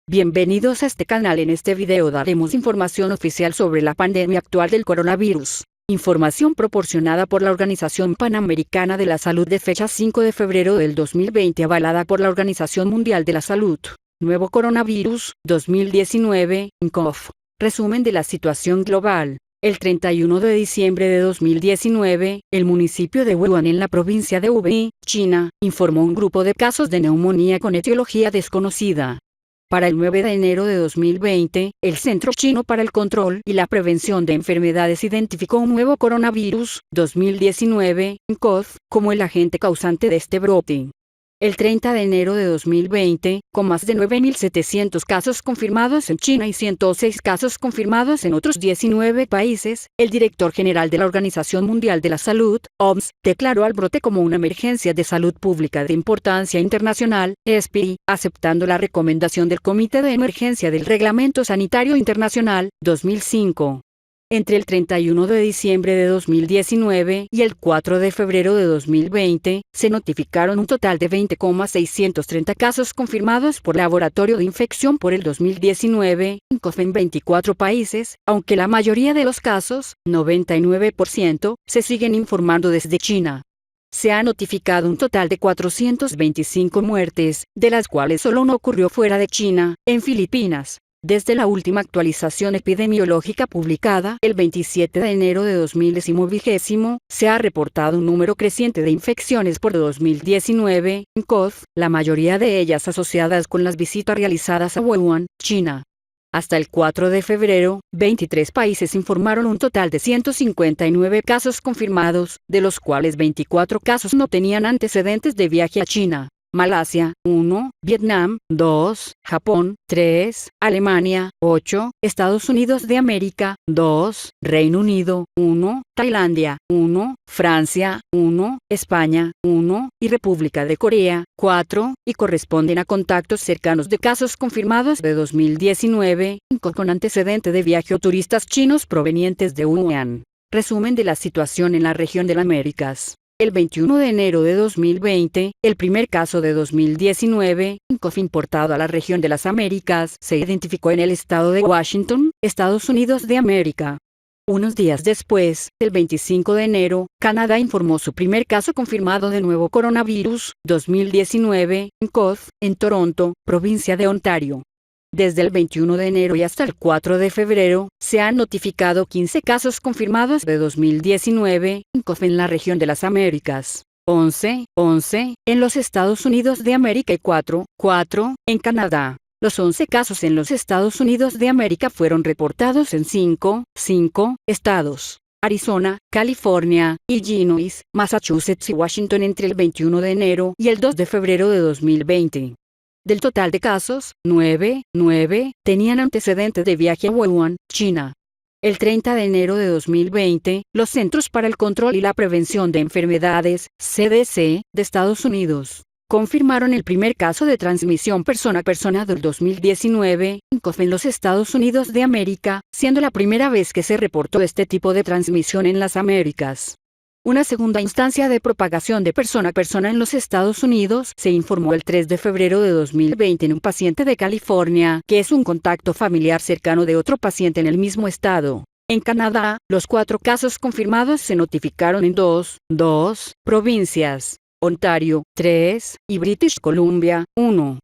Bienvenidos a este canal. En este video daremos información oficial sobre la pandemia actual del coronavirus. Información proporcionada por la Organización Panamericana de la Salud de fecha 5 de febrero del 2020, avalada por la Organización Mundial de la Salud. Nuevo coronavirus, 2019, nCoV. Resumen de la situación global. El 31 de diciembre de 2019, el municipio de Wuhan en la provincia de Hubei, China, informó un grupo de casos de neumonía con etiología desconocida. Para el 9 de enero de 2020, el Centro Chino para el Control y la Prevención de Enfermedades identificó un nuevo coronavirus, 2019, nCoV, como el agente causante de este brote. El 30 de enero de 2020, con más de 9.700 casos confirmados en China y 106 casos confirmados en otros 19 países, el director general de la Organización Mundial de la Salud, OMS, declaró al brote como una emergencia de salud pública de importancia internacional, ESPI, aceptando la recomendación del Comité de Emergencia del Reglamento Sanitario Internacional, 2005. Entre el 31 de diciembre de 2019 y el 4 de febrero de 2020, se notificaron un total de 20,630 casos confirmados por laboratorio de infección por el 2019, nCoV en 24 países, aunque la mayoría de los casos, 99%, se siguen informando desde China. Se ha notificado un total de 425 muertes, de las cuales solo una ocurrió fuera de China, en Filipinas. Desde la última actualización epidemiológica publicada el 27 de enero de 2020, se ha reportado un número creciente de infecciones por 2019, nCoV, la mayoría de ellas asociadas con las visitas realizadas a Wuhan, China. Hasta el 4 de febrero, 23 países informaron un total de 159 casos confirmados, de los cuales 24 casos no tenían antecedentes de viaje a China. Malasia, 1, Vietnam, 2, Japón, 3, Alemania, 8, Estados Unidos de América, 2, Reino Unido, 1, Tailandia, 1, Francia, 1, España, 1, y República de Corea, 4, y corresponden a contactos cercanos de casos confirmados de 2019, con antecedente de viaje o turistas chinos provenientes de Wuhan. Resumen de la situación en la región de las Américas. El 21 de enero de 2020, el primer caso de 2019, nCoV importado a la región de las Américas, se identificó en el estado de Washington, Estados Unidos de América. Unos días después, el 25 de enero, Canadá informó su primer caso confirmado de nuevo coronavirus, 2019, nCoV, en Toronto, provincia de Ontario. Desde el 21 de enero y hasta el 4 de febrero, se han notificado 15 casos confirmados de 2019, nCoV en la región de las Américas, 11 en los Estados Unidos de América y 4 en Canadá. Los 11 casos en los Estados Unidos de América fueron reportados en 5 estados: Arizona, California, Illinois, Massachusetts y Washington entre el 21 de enero y el 2 de febrero de 2020. Del total de casos, 9 tenían antecedentes de viaje a Wuhan, China. El 30 de enero de 2020, los Centros para el Control y la Prevención de Enfermedades, CDC, de Estados Unidos, confirmaron el primer caso de transmisión persona a persona del 2019, nCoV en los Estados Unidos de América, siendo la primera vez que se reportó este tipo de transmisión en las Américas. Una segunda instancia de propagación de persona a persona en los Estados Unidos se informó el 3 de febrero de 2020 en un paciente de California, que es un contacto familiar cercano de otro paciente en el mismo estado. En Canadá, los 4 casos confirmados se notificaron en dos provincias: Ontario, 3, y British Columbia, 1.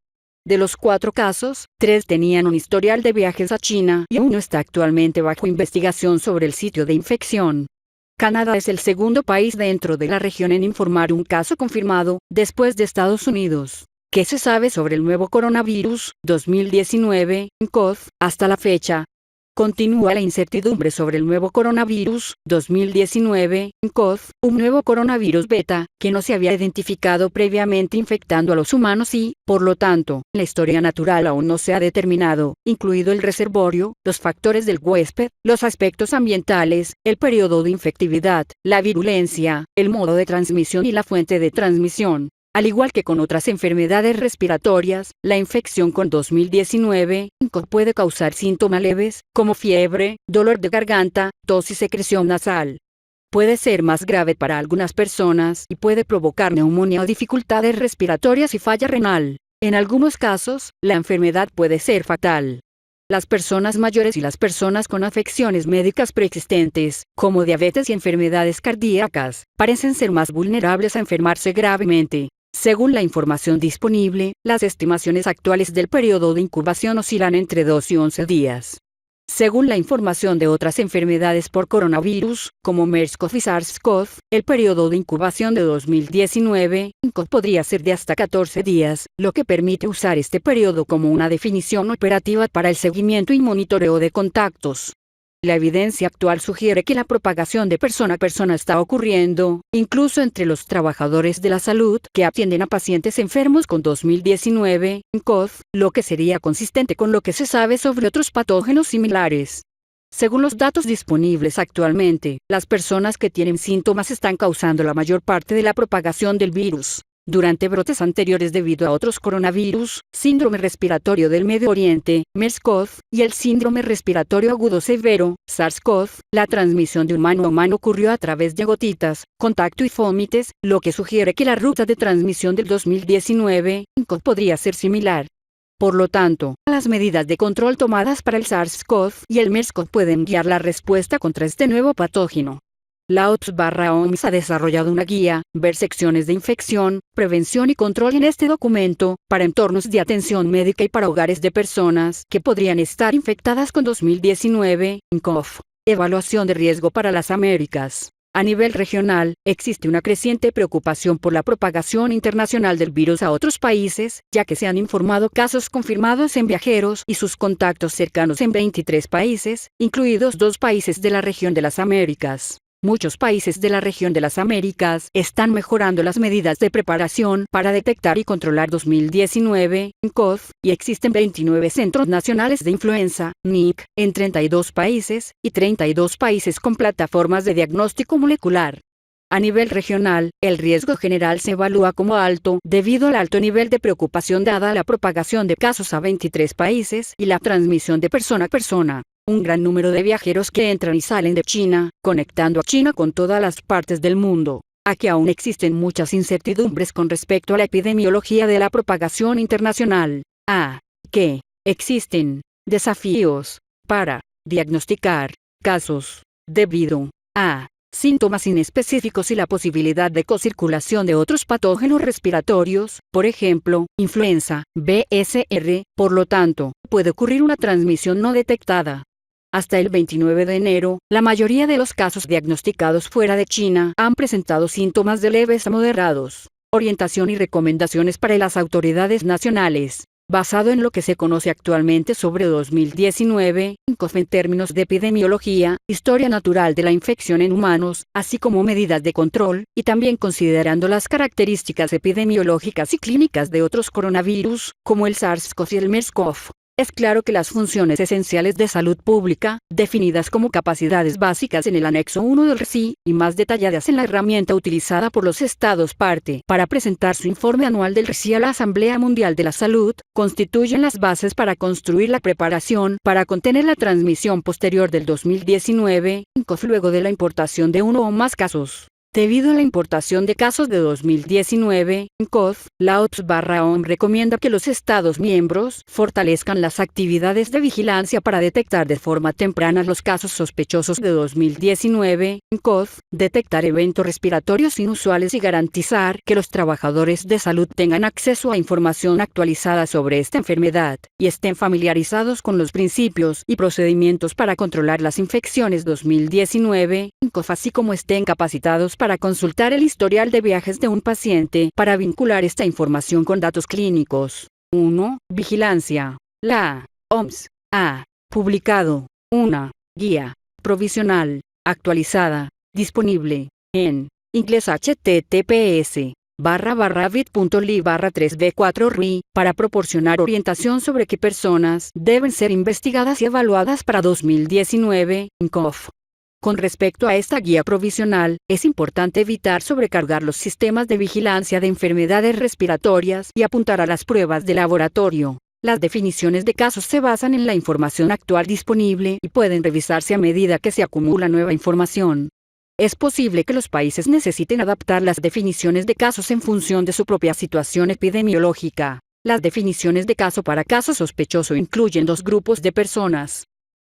De los 4 casos, 3 tenían un historial de viajes a China y uno está actualmente bajo investigación sobre el sitio de infección. Canadá es el segundo país dentro de la región en informar un caso confirmado, después de Estados Unidos. ¿Qué se sabe sobre el nuevo coronavirus, 2019, nCoV, hasta la fecha? Continúa la incertidumbre sobre el nuevo coronavirus, 2019, nCoV, un nuevo coronavirus beta, que no se había identificado previamente infectando a los humanos y, por lo tanto, la historia natural aún no se ha determinado, incluido el reservorio, los factores del huésped, los aspectos ambientales, el periodo de infectividad, la virulencia, el modo de transmisión y la fuente de transmisión. Al igual que con otras enfermedades respiratorias, la infección con 2019, nCoV puede causar síntomas leves, como fiebre, dolor de garganta, tos y secreción nasal. Puede ser más grave para algunas personas y puede provocar neumonía o dificultades respiratorias y falla renal. En algunos casos, la enfermedad puede ser fatal. Las personas mayores y las personas con afecciones médicas preexistentes, como diabetes y enfermedades cardíacas, parecen ser más vulnerables a enfermarse gravemente. Según la información disponible, las estimaciones actuales del periodo de incubación oscilan entre 2 y 11 días. Según la información de otras enfermedades por coronavirus, como MERS-CoV y SARS-CoV, el periodo de incubación de 2019 podría ser de hasta 14 días, lo que permite usar este periodo como una definición operativa para el seguimiento y monitoreo de contactos. La evidencia actual sugiere que la propagación de persona a persona está ocurriendo, incluso entre los trabajadores de la salud que atienden a pacientes enfermos con 2019 CoV, lo que sería consistente con lo que se sabe sobre otros patógenos similares. Según los datos disponibles actualmente, las personas que tienen síntomas están causando la mayor parte de la propagación del virus. Durante brotes anteriores debido a otros coronavirus, síndrome respiratorio del Medio Oriente, MERS-CoV, y el síndrome respiratorio agudo severo, SARS-CoV, la transmisión de humano a humano ocurrió a través de gotitas, contacto y vómites, lo que sugiere que la ruta de transmisión del 2019 CoV podría ser similar. Por lo tanto, las medidas de control tomadas para el SARS-CoV y el MERS-CoV pueden guiar la respuesta contra este nuevo patógeno. La OMS ha desarrollado una guía, ver secciones de infección, prevención y control en este documento, para entornos de atención médica y para hogares de personas que podrían estar infectadas con 2019 CoV. Evaluación de riesgo para las Américas. A nivel regional, existe una creciente preocupación por la propagación internacional del virus a otros países, ya que se han informado casos confirmados en viajeros y sus contactos cercanos en 23 países, incluidos 2 países de la región de las Américas. Muchos países de la región de las Américas están mejorando las medidas de preparación para detectar y controlar 2019 CoV, y existen 29 centros nacionales de influenza, NIC, en 32 países, y 32 países con plataformas de diagnóstico molecular. A nivel regional, el riesgo general se evalúa como alto debido al alto nivel de preocupación dada la propagación de casos a 23 países y la transmisión de persona a persona. Un gran número de viajeros que entran y salen de China, conectando a China con todas las partes del mundo. Aquí aún existen muchas incertidumbres con respecto a la epidemiología de la propagación internacional. Que existen desafíos para diagnosticar casos debido a síntomas inespecíficos y la posibilidad de cocirculación de otros patógenos respiratorios, por ejemplo, influenza, BSR, por lo tanto, puede ocurrir una transmisión no detectada. Hasta el 29 de enero, la mayoría de los casos diagnosticados fuera de China han presentado síntomas de leves a moderados. Orientación y recomendaciones para las autoridades nacionales. Basado en lo que se conoce actualmente sobre 2019 CoV en términos de epidemiología, historia natural de la infección en humanos, así como medidas de control, y también considerando las características epidemiológicas y clínicas de otros coronavirus, como el SARS-CoV y el MERS-CoV. Es claro que las funciones esenciales de salud pública, definidas como capacidades básicas en el anexo 1 del RCI, y más detalladas en la herramienta utilizada por los Estados parte para presentar su informe anual del RCI a la Asamblea Mundial de la Salud, constituyen las bases para construir la preparación para contener la transmisión posterior del 2019 CoV luego de la importación de uno o más casos. Debido a la importación de casos de 2019 CoV, la OMS recomienda que los Estados miembros fortalezcan las actividades de vigilancia para detectar de forma temprana los casos sospechosos de 2019 CoV, detectar eventos respiratorios inusuales y garantizar que los trabajadores de salud tengan acceso a información actualizada sobre esta enfermedad, y estén familiarizados con los principios y procedimientos para controlar las infecciones 2019 CoV, así como estén capacitados para consultar el historial de viajes de un paciente para vincular esta información con datos clínicos. 1. Vigilancia. La OMS ha publicado una guía provisional actualizada, disponible en inglés https://bit.ly/3b4ri, para proporcionar orientación sobre qué personas deben ser investigadas y evaluadas para 2019 CoV. Con respecto a esta guía provisional, es importante evitar sobrecargar los sistemas de vigilancia de enfermedades respiratorias y apuntar a las pruebas de laboratorio. Las definiciones de casos se basan en la información actual disponible y pueden revisarse a medida que se acumula nueva información. Es posible que los países necesiten adaptar las definiciones de casos en función de su propia situación epidemiológica. Las definiciones de caso para caso sospechoso incluyen dos grupos de personas.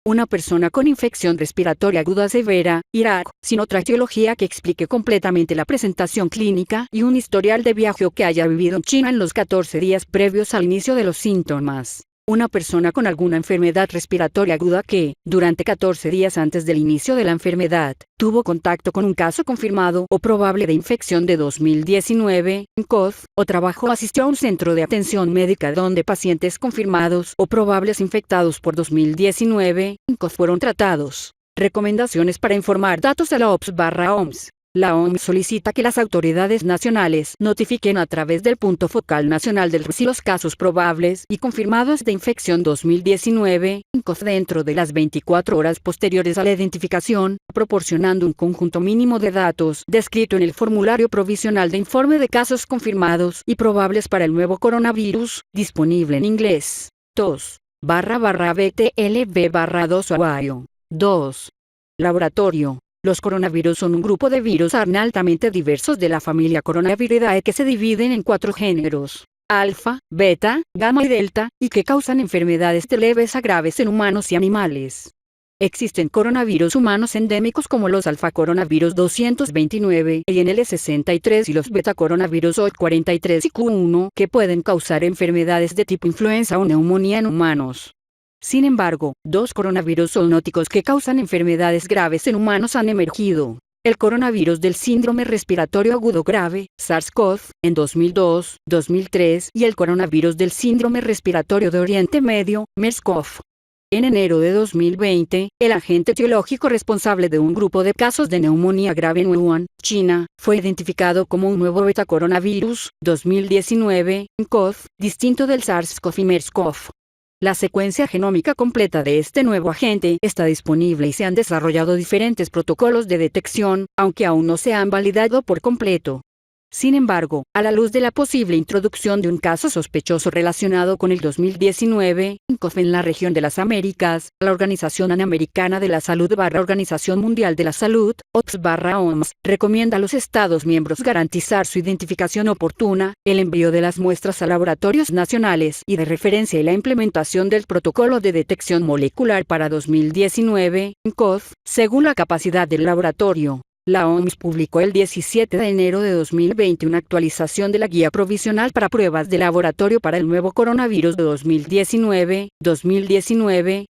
Una persona con infección respiratoria aguda severa, IRAC, sin otra etiología que explique completamente la presentación clínica y un historial de viaje o que haya vivido en China en los 14 días previos al inicio de los síntomas. Una persona con alguna enfermedad respiratoria aguda que, durante 14 días antes del inicio de la enfermedad, tuvo contacto con un caso confirmado o probable de infección de 2019, nCoV, o trabajó o asistió a un centro de atención médica donde pacientes confirmados o probables infectados por 2019, nCoV fueron tratados. Recomendaciones para informar datos a la OPS/OMS. La OMS solicita que las autoridades nacionales notifiquen a través del punto focal nacional del RIS los casos probables y confirmados de infección 2019, nCoV dentro de las 24 horas posteriores a la identificación, proporcionando un conjunto mínimo de datos descrito en el formulario provisional de informe de casos confirmados y probables para el nuevo coronavirus, disponible en inglés. 2/BTLB/2 Ohio. 2. Laboratorio. Los coronavirus son un grupo de virus ARN altamente diversos de la familia Coronaviridae que se dividen en 4 géneros: alfa, beta, gamma y delta, y que causan enfermedades de leves a graves en humanos y animales. Existen coronavirus humanos endémicos como los alfa coronavirus 229 y NL63 y los beta coronavirus OIC43 y Q1 que pueden causar enfermedades de tipo influenza o neumonía en humanos. Sin embargo, 2 coronavirus zoonóticos que causan enfermedades graves en humanos han emergido. El coronavirus del síndrome respiratorio agudo grave, SARS-CoV, en 2002, 2003 y el coronavirus del síndrome respiratorio de Oriente Medio, MERS-CoV. En enero de 2020, el agente etiológico responsable de un grupo de casos de neumonía grave en Wuhan, China, fue identificado como un nuevo betacoronavirus, 2019, nCoV, distinto del SARS-CoV y MERS-CoV. La secuencia genómica completa de este nuevo agente está disponible y se han desarrollado diferentes protocolos de detección, aunque aún no se han validado por completo. Sin embargo, a la luz de la posible introducción de un caso sospechoso relacionado con el 2019, nCoV en la región de las Américas, la Organización Panamericana de la Salud/Organización Mundial de la Salud, OPS/OMS, recomienda a los Estados miembros garantizar su identificación oportuna, el envío de las muestras a laboratorios nacionales y de referencia y la implementación del protocolo de detección molecular para 2019, nCoV, según la capacidad del laboratorio. La OMS publicó el 17 de enero de 2020 una actualización de la Guía Provisional para Pruebas de Laboratorio para el nuevo coronavirus de 2019,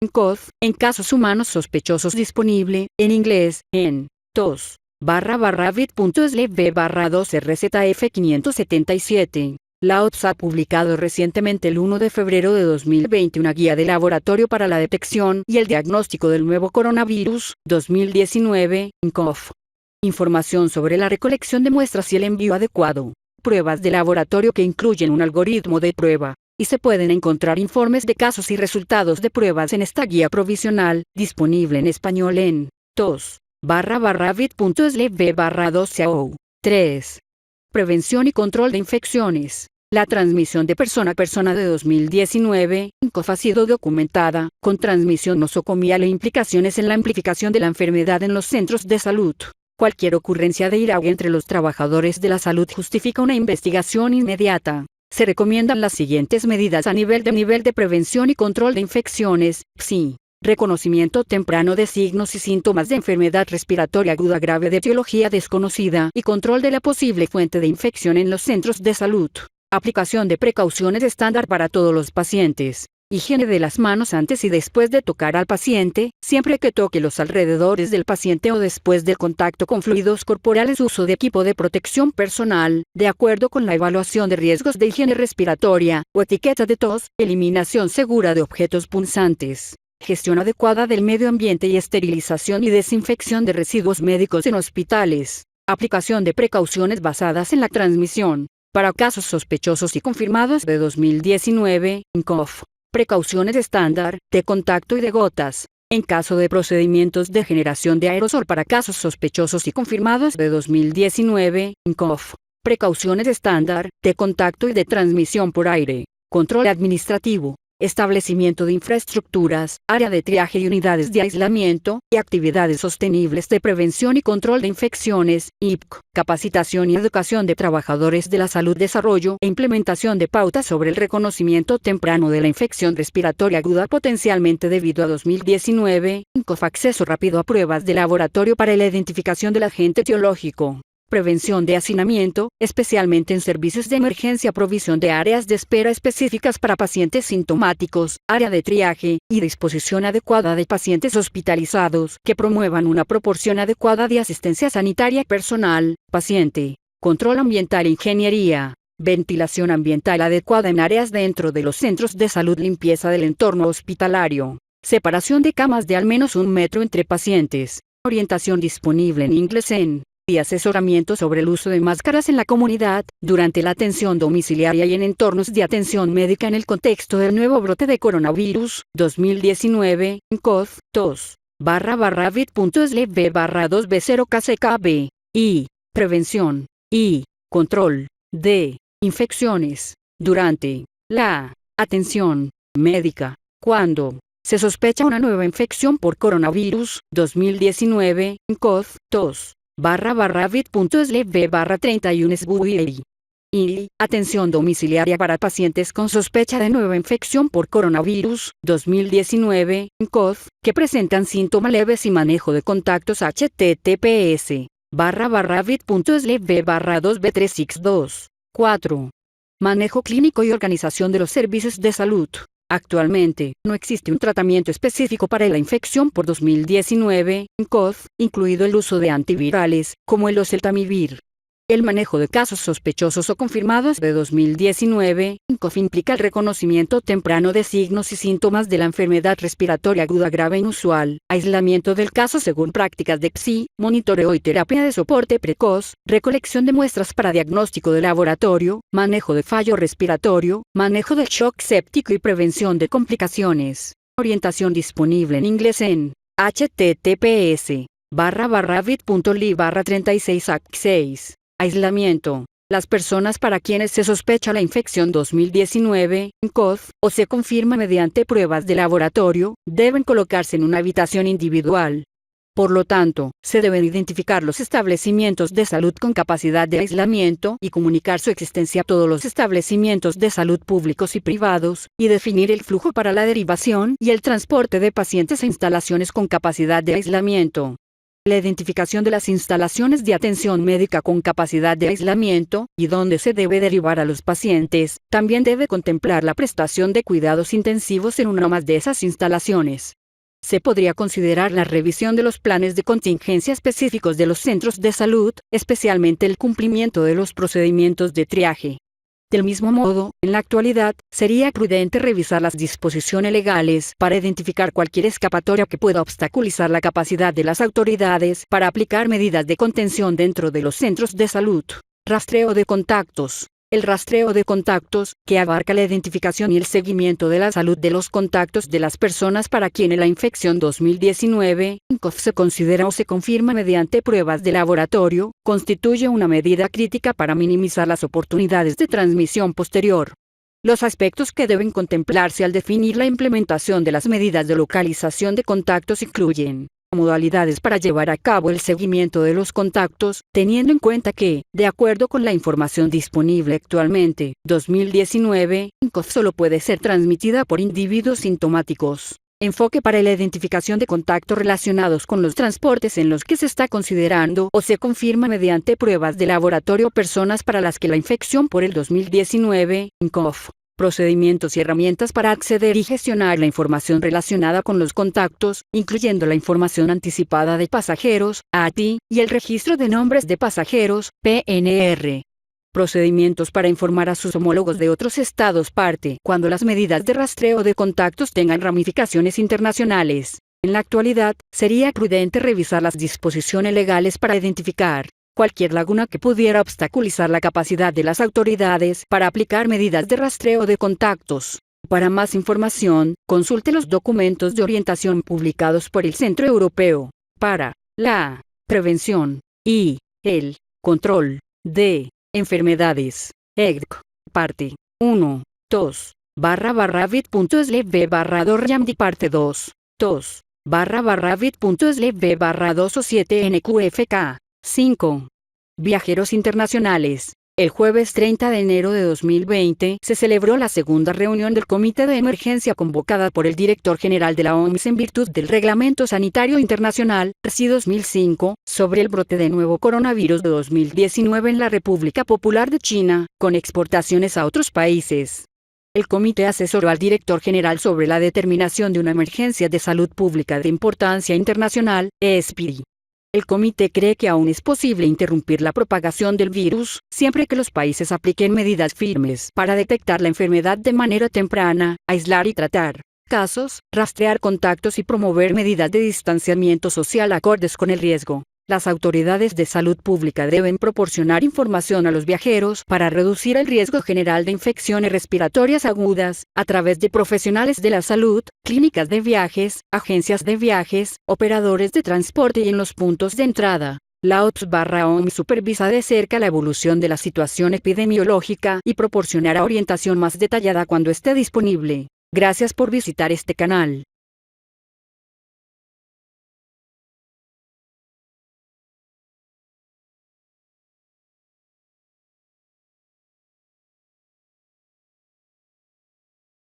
nCoV, en casos humanos sospechosos disponible, en inglés, en 2/bit.sliv/2RZF577. La OPS ha publicado recientemente el 1 de febrero de 2020 una guía de laboratorio para la detección y el diagnóstico del nuevo coronavirus, 2019, nCoV. Información sobre la recolección de muestras y el envío adecuado. Pruebas de laboratorio que incluyen un algoritmo de prueba. Y se pueden encontrar informes de casos y resultados de pruebas en esta guía provisional, disponible en español en 2/bit.sliv/2CAO. 3. Prevención y control de infecciones. La transmisión de persona a persona de 2019, nCoV ha sido documentada, con transmisión nosocomial e implicaciones en la amplificación de la enfermedad en los centros de salud. Cualquier ocurrencia de IRAG entre los trabajadores de la salud justifica una investigación inmediata. Se recomiendan las siguientes medidas a nivel de prevención y control de infecciones, PSI. Reconocimiento temprano de signos y síntomas de enfermedad respiratoria aguda grave de etiología desconocida y control de la posible fuente de infección en los centros de salud. Aplicación de precauciones estándar para todos los pacientes. Higiene de las manos antes y después de tocar al paciente, siempre que toque los alrededores del paciente o después del contacto con fluidos corporales. Uso de equipo de protección personal, de acuerdo con la evaluación de riesgos de higiene respiratoria, o etiqueta de tos. Eliminación segura de objetos punzantes. Gestión adecuada del medio ambiente y esterilización y desinfección de residuos médicos en hospitales. Aplicación de precauciones basadas en la transmisión. Para casos sospechosos y confirmados de 2019, nCoV. Precauciones estándar, de contacto y de gotas. En caso de procedimientos de generación de aerosol para casos sospechosos y confirmados de 2019, nCoV. Precauciones estándar, de contacto y de transmisión por aire. Control administrativo. establecimiento de infraestructuras, área de triaje y unidades de aislamiento, y actividades sostenibles de prevención y control de infecciones, IPC, capacitación y educación de trabajadores de la salud, desarrollo e implementación de pautas sobre el reconocimiento temprano de la infección respiratoria aguda potencialmente debido a 2019, INCOF, acceso rápido a pruebas de laboratorio para la identificación del agente etiológico. Prevención de hacinamiento, especialmente en servicios de emergencia, provisión de áreas de espera específicas para pacientes sintomáticos, área de triaje, y disposición adecuada de pacientes hospitalizados que promuevan una proporción adecuada de asistencia sanitaria personal, paciente, control ambiental e ingeniería, ventilación ambiental adecuada en áreas dentro de los centros de salud, limpieza del entorno hospitalario, separación de camas de al menos 1 metro entre pacientes, orientación disponible en inglés y asesoramiento sobre el uso de máscaras en la comunidad, durante la atención domiciliaria y en entornos de atención médica en el contexto del nuevo brote de coronavirus, 2019, INCOF, 2/bit.sle/2b0kckb, y prevención y control de infecciones, durante la atención médica, cuando se sospecha una nueva infección por coronavirus, 2019, INCOF, 2/bit.sle/31sbuey. Y atención domiciliaria para pacientes con sospecha de nueva infección por coronavirus, 2019, INCOF, que presentan síntomas leves y manejo de contactos, https://bit.sle/2b3x2. 4. Manejo clínico y organización de los servicios de salud. Actualmente, no existe un tratamiento específico para la infección por 2019, INCOF, incluido el uso de antivirales, como el oseltamivir. El manejo de casos sospechosos o confirmados de 2019, INCOF, implica el reconocimiento temprano de signos y síntomas de la enfermedad respiratoria aguda grave inusual, aislamiento del caso según prácticas de PSI, monitoreo y terapia de soporte precoz, recolección de muestras para diagnóstico de laboratorio, manejo de fallo respiratorio, manejo del shock séptico y prevención de complicaciones. Orientación disponible en inglés en https://bit.ly/36ac6. Aislamiento. Las personas para quienes se sospecha la infección 2019, INCOF, o se confirma mediante pruebas de laboratorio, deben colocarse en una habitación individual. Por lo tanto, se deben identificar los establecimientos de salud con capacidad de aislamiento y comunicar su existencia a todos los establecimientos de salud públicos y privados, y definir el flujo para la derivación y el transporte de pacientes a instalaciones con capacidad de aislamiento. La identificación de las instalaciones de atención médica con capacidad de aislamiento, y dónde se debe derivar a los pacientes, también debe contemplar la prestación de cuidados intensivos en una o más de esas instalaciones. Se podría considerar la revisión de los planes de contingencia específicos de los centros de salud, especialmente el cumplimiento de los procedimientos de triaje. Del mismo modo, en la actualidad, sería prudente revisar las disposiciones legales para identificar cualquier escapatoria que pueda obstaculizar la capacidad de las autoridades para aplicar medidas de contención dentro de los centros de salud. Rastreo de contactos. El rastreo de contactos, que abarca la identificación y el seguimiento de la salud de los contactos de las personas para quienes la infección 2019, INCOF, se considera o se confirma mediante pruebas de laboratorio, constituye una medida crítica para minimizar las oportunidades de transmisión posterior. Los aspectos que deben contemplarse al definir la implementación de las medidas de localización de contactos incluyen modalidades para llevar a cabo el seguimiento de los contactos, teniendo en cuenta que, de acuerdo con la información disponible actualmente, 2019, INCOF solo puede ser transmitida por individuos sintomáticos. Enfoque para la identificación de contactos relacionados con los transportes en los que se está considerando o se confirma mediante pruebas de laboratorio personas para las que la infección por el 2019, INCOF. Procedimientos y herramientas para acceder y gestionar la información relacionada con los contactos, incluyendo la información anticipada de pasajeros, ATI, y el registro de nombres de pasajeros, PNR. Procedimientos para informar a sus homólogos de otros estados parte cuando las medidas de rastreo de contactos tengan ramificaciones internacionales. En la actualidad, sería prudente revisar las disposiciones legales para identificar cualquier laguna que pudiera obstaculizar la capacidad de las autoridades para aplicar medidas de rastreo de contactos. Para más información, consulte los documentos de orientación publicados por el Centro Europeo para la Prevención y el Control de Enfermedades, ECDC, parte 1, 2. bit.slive/2 parte 2. 2. bit.slive/2 o 7 NQFK. 5. Viajeros internacionales. El jueves 30 de enero de 2020 se celebró la segunda reunión del Comité de Emergencia convocada por el director general de la OMS en virtud del Reglamento Sanitario Internacional, RSI 2005, sobre el brote de nuevo coronavirus de 2019 en la República Popular de China, con exportaciones a otros países. El comité asesoró al director general sobre la determinación de una emergencia de salud pública de importancia internacional, ESPI. El comité cree que aún es posible interrumpir la propagación del virus, siempre que los países apliquen medidas firmes para detectar la enfermedad de manera temprana, aislar y tratar casos, rastrear contactos y promover medidas de distanciamiento social acordes con el riesgo. Las autoridades de salud pública deben proporcionar información a los viajeros para reducir el riesgo general de infecciones respiratorias agudas, a través de profesionales de la salud, clínicas de viajes, agencias de viajes, operadores de transporte y en los puntos de entrada. La OPS/OMS supervisa de cerca la evolución de la situación epidemiológica y proporcionará orientación más detallada cuando esté disponible. Gracias por visitar este canal.